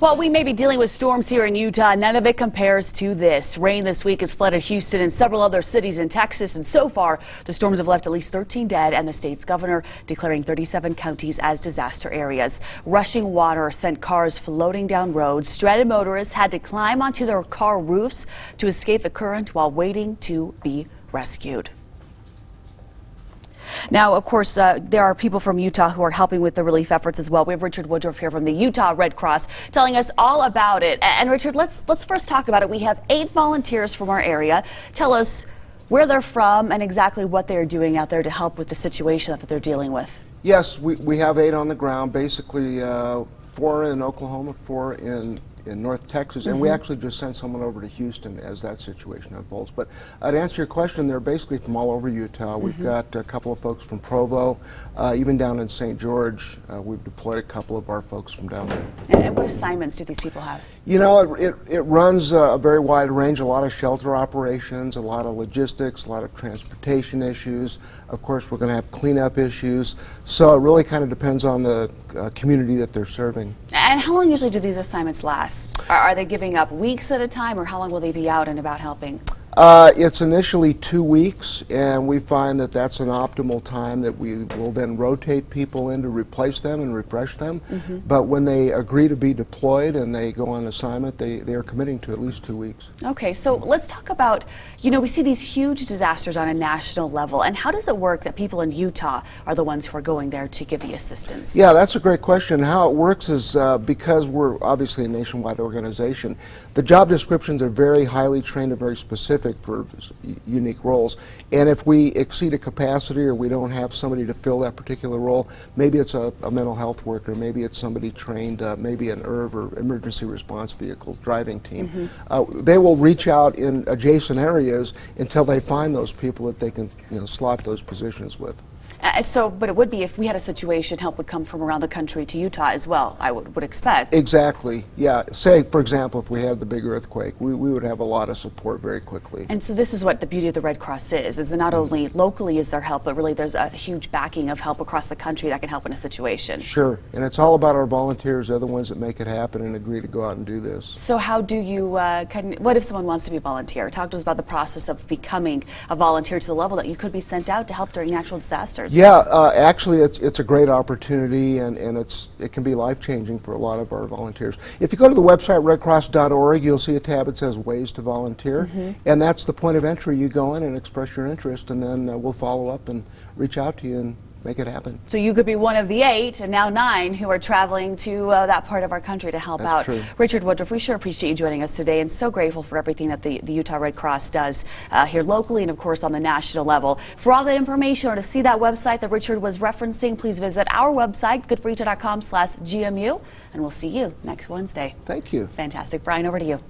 While we may be dealing with storms here in Utah, none of it compares to this. Rain this week has flooded Houston and several other cities in Texas, and so far the storms have left at least 13 dead and the state's governor declaring 37 counties as disaster areas. Rushing water sent cars floating down roads. Stranded motorists had to climb onto their car roofs to escape the current while waiting to be rescued. Now, of course, there are people from Utah who are helping with the relief efforts as well. We have Richard Woodruff here from the Utah Red Cross telling us all about it. And Richard, let's first talk about it. We have 8 volunteers from our area. Tell us where they're from and exactly what they're doing out there to help with the situation that they're dealing with. Yes, we have 8 on the ground, basically 4 in Oklahoma, 4 in North Texas, and we actually just sent someone over to Houston as that situation unfolds. But to answer your question, they're basically from all over Utah. We've got a couple of folks from Provo, even down in St. George. We've deployed a couple of our folks from down there. And what assignments do these people have? You know, it runs a very wide range, a lot of shelter operations, a lot of logistics, a lot of transportation issues. Of course, we're going to have cleanup issues. So it really kind of depends on the community that they're serving. And how long usually do these assignments last? Are they giving up weeks at a time, or how long will they be out and about helping? It's initially 2 weeks, and we find that that's an optimal time that we will then rotate people in to replace them and refresh them. But when they agree to be deployed and they go on assignment, they are committing to at least 2 weeks. Okay, so let's talk about, you know, we see these huge disasters on a national level, and how does it work that people in Utah are the ones who are going there to give the assistance? Yeah, that's a great question. How it works is because we're obviously a nationwide organization, the job descriptions are very highly trained and very specific for unique roles, and if we exceed a capacity or we don't have somebody to fill that particular role, maybe it's a mental health worker, maybe it's somebody trained, maybe an ERV or emergency response vehicle driving team. They will reach out in adjacent areas until they find those people that they can slot those positions with. But it would be, if we had a situation, help would come from around the country to Utah as well, I would expect. Exactly, yeah. Say, for example, if we had the big earthquake, we would have a lot of support very quickly. And so this is what the beauty of the Red Cross is that not only locally is there help, but really there's a huge backing of help across the country that can help in a situation. Sure, and it's all about our volunteers. They're the ones that make it happen and agree to go out and do this. So how do you, what if someone wants to be a volunteer? Talk to us about the process of becoming a volunteer to the level that you could be sent out to help during natural disasters. Yeah, actually it's a great opportunity, and it can be life-changing for a lot of our volunteers. If you go to the website redcross.org, you'll see a tab that says Ways to Volunteer, and that's the point of entry. You go in and express your interest, and then we'll follow up and reach out to you and make it happen. So you could be one of the 8 and now 9 who are traveling to that part of our country to help out. True. Richard Woodruff, we sure appreciate you joining us today, and so grateful for everything that the Utah Red Cross does here locally and of course on the national level. For all that information or to see that website that Richard was referencing, please visit our website, goodforutah.com/GMU, and we'll see you next Wednesday. Thank you. Fantastic. Brian, over to you.